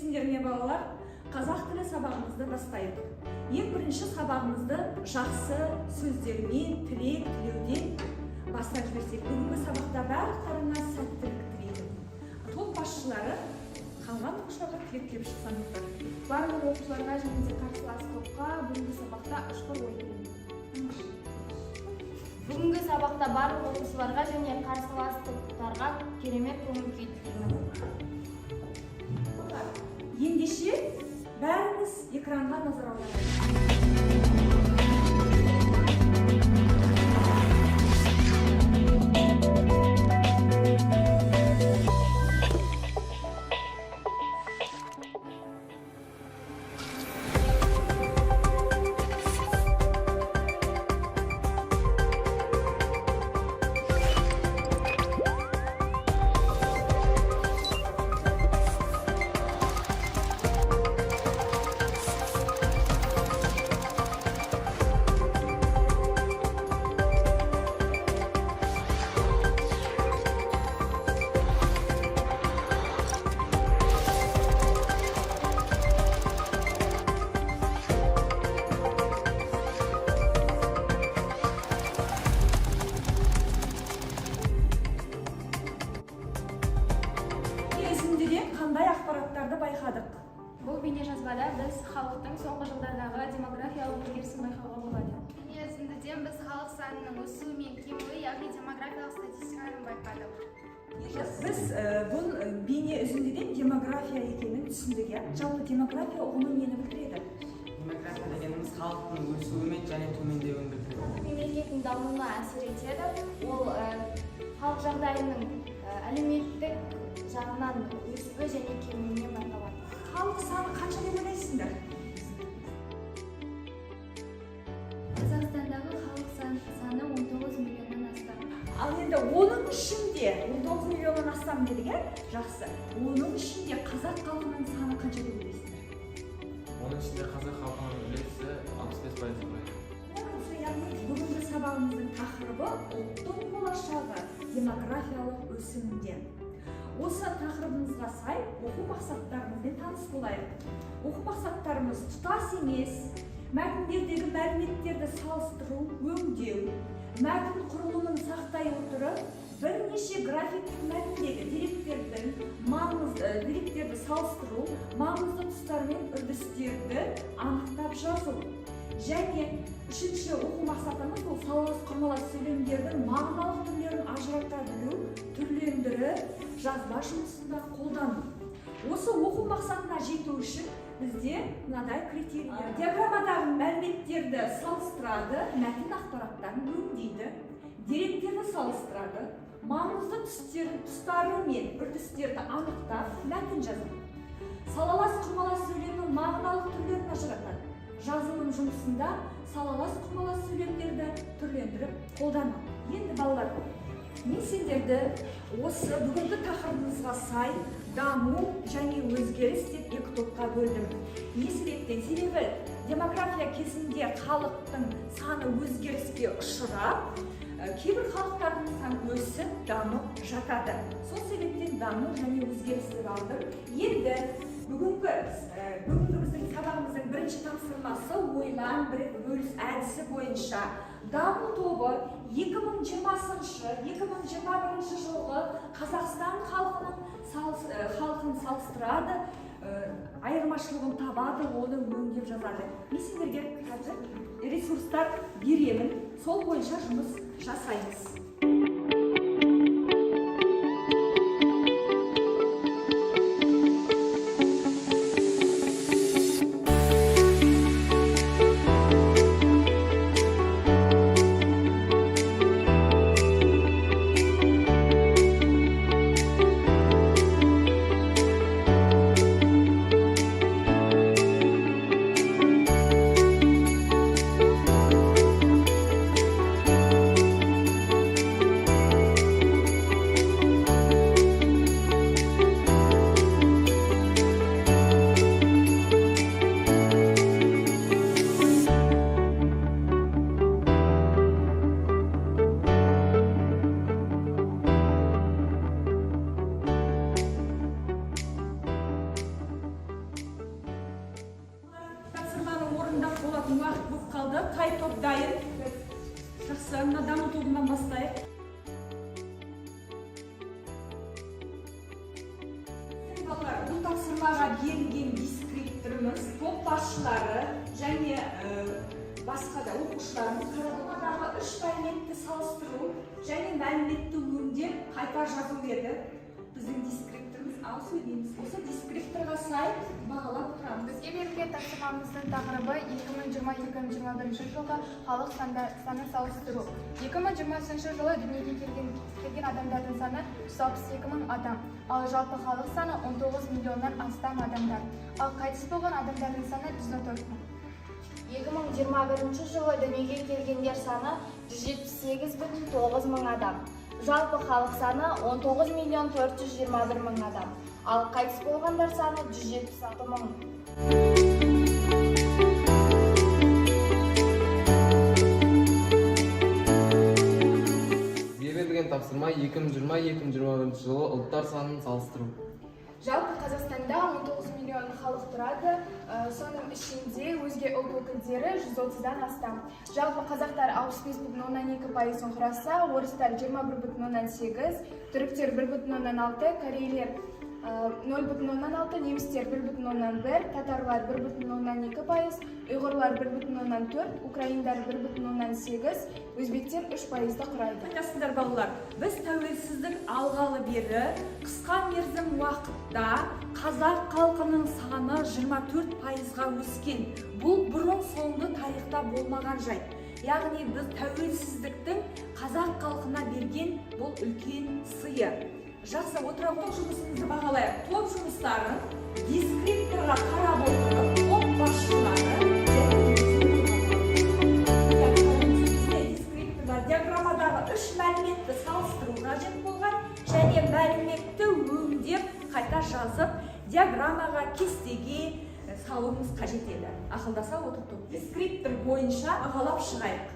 келесіңдер ме балалар? Қазақ тілі сабағымызды бастайық. Ең бірінші сабағымызды жақсы сөздермен, тілек, тілеуден бастап жіберсек. Бүгінгі сабақта барлықтарына сәттілік тілеймін. Топ басшылары қалған оқушыларға тілектеп шықсаңыздар. Барлық оқушыларға және де қарсылас топқа бүгінгі сабақта ұшқыр ой тілеймін. Бүгінгі сабақта барлық оқушыларға және қарсылас топтарға керемет көңіл күй тілеймін. Ендеше бәріміз экранға назар аударайық. Қандай ақпараттарды байқадық? Бұл бейнежазбада біз халықтың соңғы жылдардағы демографиялық өзгерісін байқауға болады. Бейнеүзіндіден біз халық санының өсуі мен кемуі, яғни демографиялық статистиканы байқадық. Біз бұл бейне үзіндіден демография екенін түсіндік. Жалпы демография ұғымы нені білдіреді? Демография дегеніміз халықтың өсуі және төмендеуін білдіреді. Мемлекеттің дамуына әсер етеді. Ол халық жағдайының әлеуметтік жағынан өсуі және кемуінен байқалады. Халық саны қанша деп ойлайсыңдар? Қазақстандағы халық саны 19 миллионнан астам. Ал енді оның ішінде 19 миллионнан астам дедік, жақсы. Оның ішінде қазақ халқының саны қанша деп ойлайсыңдар? Оның ішінде қазақ халқының үлесі 65% құрайды. Бүгінгі сабағымыздың тақырыбы ұлттың болашағы демографиялық өсімден. Осы тақырыбымызға сай оқу мақсаттарымызбен таныс болайық. Оқу мақсаттарымыз тұтас емес, мәтіндердегі мәліметтерді салыстыру, өңдеу, мәтін құрылымын сақтай отырып, бірнеше графиктік мәтіндегі деректерді салыстыру, маңызды тұстар мен үрдістерді анықтап жазу. Және үшінші оқу мақсатымыз бұл салалас құрмалас сөйлемдердің мағыналық түрлерін ажырата білу, түрлендіріп, жазба жұмысында қолдану. Осы оқу мақсатына жету үшін бізде мынадай критерийлер. Диаграммадағы мәліметтерді салыстырады, мәтін ақпараттарын өңдейді, деректерді салыстырады, маңызды тұстары мен үрдістерді анықтап, мәтін жазады. Салалас құрмалас сөйлемнің мағыналық түрлерін ажыратады. Жазылым жұмысында салалас құрмалас сөйлемдерді түрлендіріп қолданады. Енді балалар, мен сендерді осы бүгінгі тақырыбымызға сай даму және өзгеріс деп екі топқа бөлдім. Не себептен? Себебі демография кезінде халықтың саны өзгеріске ұшырап, кейбір халықтардың саны өсіп, дамып жатады. Сол себептен даму және өзгеріс деп алдым. Енді бүгінгі біздің сабағымыздың бірінші тапсырмасы ойлан, бөліс әдісі бойынша даму тобы 2020-2021 жылғы Қазақстан халқын салыстырады, айырмашылығын табады, оны өңдеп жазады. Мен сендерге қазір ресурстар беремін, сол бойынша жұмыс жасаймыз. бастайтын уақыт болып қалды. Қай топ дайын? Жақсы, мына даму тобынан бастайық. Балалар, бұл тапсырмаға берілген дискрипторымыз топ басшылары және басқа да оқушыларымыз қаратылмадағы 3 мәліметті салыстыру және мәліметті өңдеп қайта жазу еді. Біздің дискрипторымыз ал сөйлейміз. Осы дискрипторға сай бағалап тұрамыз. Бізге берілген тапсырмамыздың тақырыбы 2020-2021 жылғы халық саны салыстыру. 2020 жылы дүниеге келген адамдардың саны 162 мың адам, ал жалпы халық саны 19 миллионнан астам адамдар. Ал қайтыс болған адамдардың саны 104 мың. 2021 жылы дүниеге келгендер саны 178,9 мың адам. Жалпы халық саны 19 миллион 421 мың адам. Ал қайтыс болғандар саны 176 мың. Берілген тапсырма 2020-2021 жылы ұлттар санын салыстыру. Жалпы Қазақстанда 19 миллион халық тұрады, соның ішінде өзге ұлт өкілдері 130-дан астам. Жалпы қазақтар 65,2% құраса, орыстар 21,8%, түріктер 1,6%, корейлер 0,6%, немістер 1,1%, татарлар 1,2%, ұйғырлар 1,4%, украиндар 1,8%, өзбектер 3%-ды құрайды. Айтасыздар балалар, біз тәуелсіздік алғалы бері қысқа мерзім уақытта қазақ халқының саны 24%-ға өскен. Бұл бұрын соңды тарихта болмаған жайт. Яғни біз тәуелсіздіктің қазақ халқына берген бұл үлкен сыйы. Жақсы, отыра топ жұмысымызды бағалайық. Топ жұмыстарын дискрипторға қарап отырып, топ басшылары дискрипторда диаграммадағы 3 мәліметті салыстыру қажет болған және мәліметті өңдеп қайта жазып, диаграммаға, кестеге салуымыз қажет еді. Ақылдаса отырдық. Дискриптор бойынша бағалап шығайық.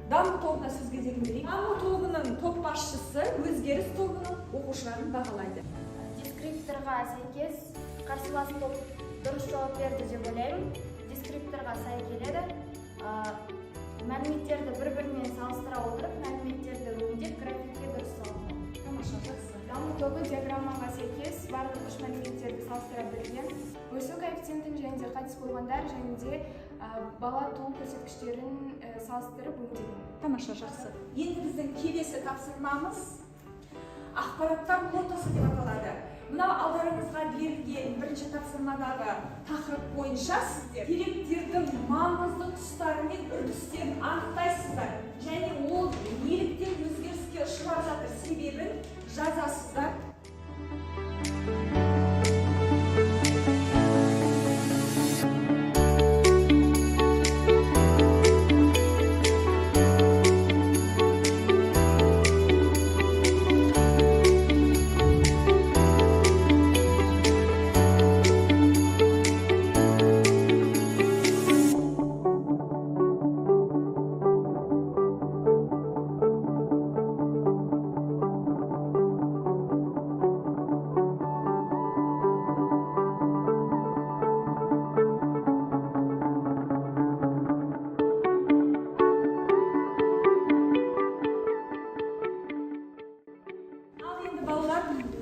Даму тобына сөз кезегін берейік. Даму тобының топ басшысы өзгеріс тобының оқушыларын бағалайды. Дискрипторға сәйкес қарсылас топ дұрыс жауап берді деп ойлаймын. Дискрипторға сай келеді. Мәліметтерді бір-бірімен салыстыра отырып, мәліметтерді өңдеп графикке дұрыс салды. Тамаша, жақсы. Даму тобы диаграммаға сәйкес барлық 3 мәліметтерді салыстыра білген. Өсу коэффициентін және де қайтыс болғандар және де бала туу көрсеткіштерін салыстырып өңдеген. Тамаша, жақсы. Енді біздің келесі тапсырмамыз ақпараттар лотасы деп аталады. Мынау алдарыңызға берілген бірінші тапсырмадағы тақырып бойынша сіздер деректердің маңызды тұстары мен үрдістерін анықтайсыздар және ол неліктен өзгеріске ұшырап жатыр себебін жазасыздар.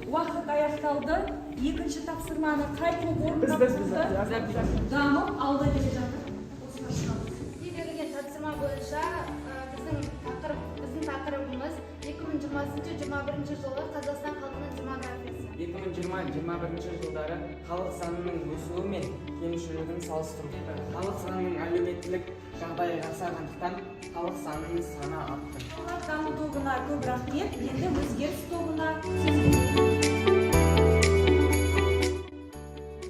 Уақыт аяқталды. Екінші тапсырманы қай топ орындап дамып алда келе жатыр. Берілген тапсырма бойынша біздің тақырыбымыз 2020-2021 жылы Қазақстан халқының демографиясы. 2020-2021 жылдары халық санының өсуі мен кемшілігін салыстыру. Халық санының әлеуметтік жағдайы жақсарғандықтан халық санының саны артты. Даму тобына көп рахмет. Енді өзгеріс тобына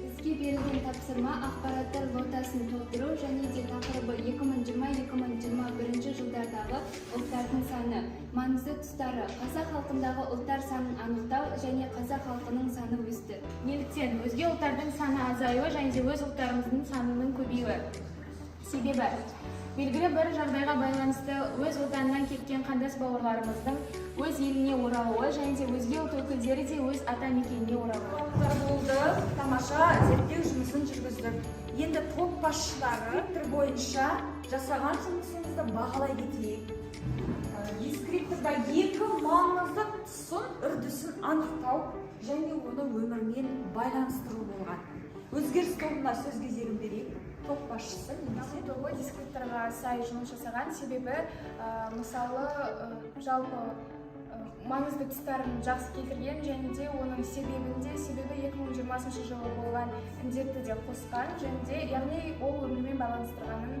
Бізге берілген тапсырма ақпараттар лотасын толтыру және де тақырыбы 2020-2021 жылдардағы ұлттардың саны. Маңызды тұстары: қазақ халқындағы ұлттар санын анықтау және қазақ халқының саны өсті. Неліктен? Өзге ұлттардың саны азаюы және де өз ұлттарымыздың санының көбеюі. Себебі белгілі бір жағдайға байланысты өз отанынан кеткен қандас бауырларымыздың өз еліне оралуы және де өзге ұлт өкілдері де өз ата мекеніне оралуы. болды. Тамаша зерттеу жұмысын жүргізді. жүргіздік. Енді топ басшылары бойынша жасаған жұмысымызды бағалай кетейік. Дескриптивда екі маңызды тұсын үрдісін анықтау және оны өмірмен байланыстыру болған. Өзгеріс тобына сөз кезегін берейік. Топ басшысы немесе тобы дескрипторға сай жұмыс жасаған, себебі мысалы жалпы маңызды тұстарын жақсы келтірген және де оның себебі 2020 жылы болған індетті де қосқан және де яғни ол өмірмен байланыстырғанын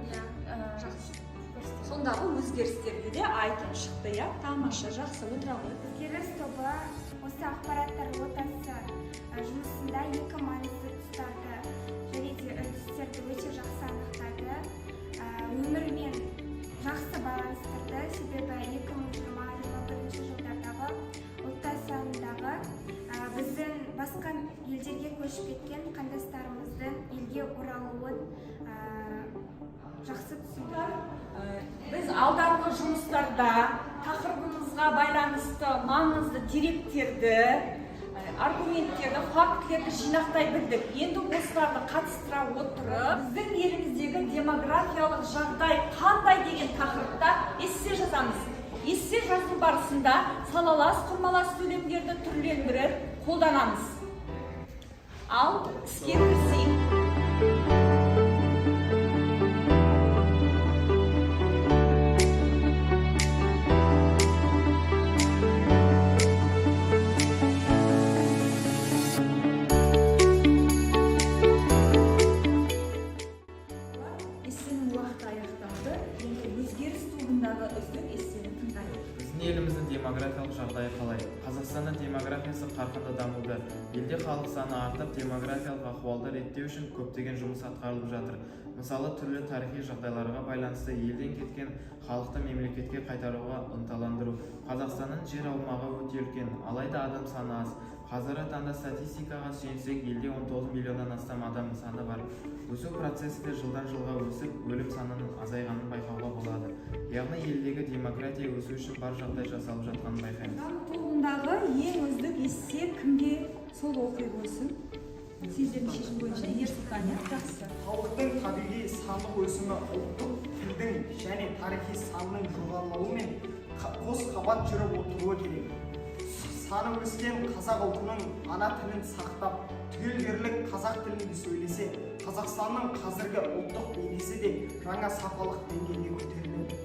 жақсы көрсетеді. сондағы өзгерістерді де айтып шықты. Тамаша, жақсы, отыра ғой. Өзгеріс тобы осы ақпараттар лотасы жұмысында екі маңызды тұстарды және де үрдістерді өте жақсы анықтады. Өмірмен жақсы байланыстырды, себебі 2020-2021 жылдардағы ұлттар санындағы біздің басқа елдерге көшіп кеткен қандастарымыздың елге оралуын жақсы түсінді. Біз алдағы жұмыстарда тақырыбымызға байланысты маңызды деректерді, аргументтерді, фактілерді жинақтай білдік. Енді осыларды қатыстыра отырып, біздің еліміздегі демографиялық жағдай қандай деген тақырыпта эссе жазамыз. Эссе жазу барысында салалас, құрмалас сөйлемдерді түрлендіріп қолданамыз. Ал іске кірісейік. Эссенің уақыты аяқталды. Енді өзгеріс тобындағы үздік эссені тыңдайық. Біздің еліміздің демографиялық жағдайы қалай? Қазақстанның демографиясы қарқынды дамуда. Елде халық саны артып, демографиялық ахуалды реттеу үшін көптеген жұмыс атқарылып жатыр. Мысалы, түрлі тарихи жағдайларға байланысты елден кеткен халықты мемлекетке қайтаруға ынталандыру. Қазақстанның жер аумағы өте үлкен, алайда адам саны аз. Қазіргі таңда статистикаға сүйенсек, елде 19 миллионнан астам адам саны бар. Өсу процесі де жылдан жылға өсіп, өлім санының азайғанын байқауға болады. Яғни елдегі демократия өсу үшін бар жағдай жасалып жатқанын байқаймыз. Тобындағы ең үздік эссе кімге сол оқи қойсын? Сіздердің шешім бойынша Ерсұлтан, жақсы. Халықтың табиғи сандық өсімі ұлттық тілдің және тарихи санның жоғарылауымен қос қабат жүріп отыруы керек. Саны өскен қазақ ұлтының ана тілін сақтап, түгелдерлік қазақ тілінде сөйлесе, Қазақстанның қазіргі ұлттық бейнесі де жаңа сапалық деңгейге көтеріледі.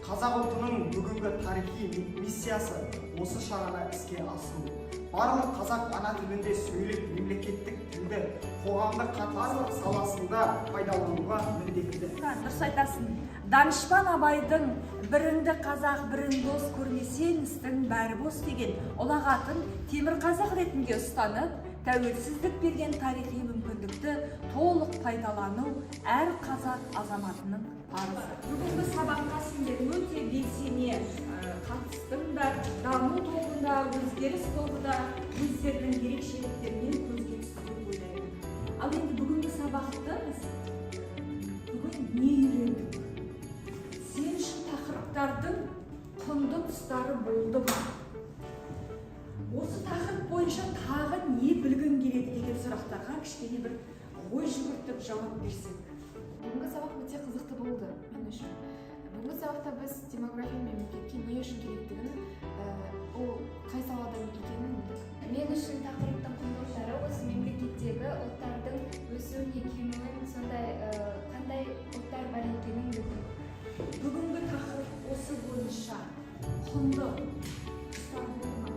Қазақ ұлтының бүгінгі тарихи миссиясы осы шарада іске асыру. Барлық қазақ ана тілінде сөйлеп, мемлекеттік тілді қоғамдық қатынастар саласында пайдалануға міндетті. Дұрыс айтасың. Данышпан Абайдың біріңді қазақ, бірің дос көрмесең, істің бәрі бос деген ұлағатын темір қазақ ретінде ұстанып, тәуелсіздік берген тарихи мүмкіндікті толық пайдалану әр қазақ азаматының парызы. Бүгінгі сабаққа сендер өте белсене қатыстыңдар. Даму тобында, өзгеріс тобында өздерінің ерекшеліктерімен көзге түсті деп ойлаймын. Ал енді бүгінгі сабақты бүгін не үйрендік? Сен үшін тақырыптардың құнды тұстары болды ма? Осы тақырып бойынша тағы не білгің келеді деген сұрақтарға кішкене бір ой жүгіртіп жауап берсек. Бүгінгі сабақ өте қызықты болды мен үшін. Бүгінгі сабақта біз демография мемлекетке не үшін керектігін, ол қай салада екенін білдік. Мен үшін тақырыптың құндылықтары осы мемлекеттегі ұлттардың өсуіне, кемуін, сондай қандай ұлттар бар екенін білдім. Бүгінгі тақырып осы бойынша құнды тұстар болды ма?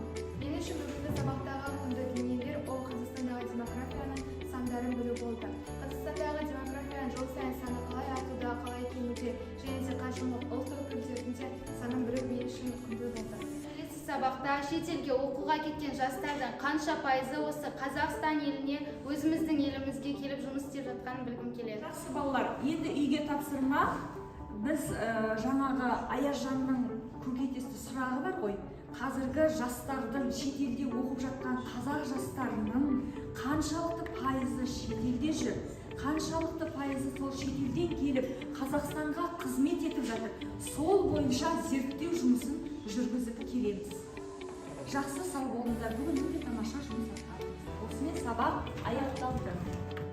Мен үшін бүгінгі сабақтағы құнды дүниелер ол Қазақстандағы демографияның сандарын білу болды. Қазақстандағы демографияның жыл сайын саны қалай артуда, қалай кемуде және де қаншама ұлт өкілдерінде санын білу мен үшін құнды болды. Келесі сабақта шетелге оқуға кеткен жастардың қанша пайызы осы Қазақстан еліне, өзіміздің елімізге келіп жұмыс істеп жатқанын білгім келеді. Жақсы балалар, енді үйге тапсырма. Біз жаңағы Аязжанның көкейтесті сұрағы бар ғой. Қазіргі жастардың шетелде оқып жатқан қазақ жастарының қаншалықты пайызы шетелде жүр, қаншалықты пайызы сол шетелден келіп Қазақстанға қызмет етіп жатыр. Сол бойынша зерттеу жұмысын жүргізіп келеміз. Жақсы, сау болыңыздар. Бүгін өте тамаша жұмыс атқардыңыз. Осымен сабақ аяқталды.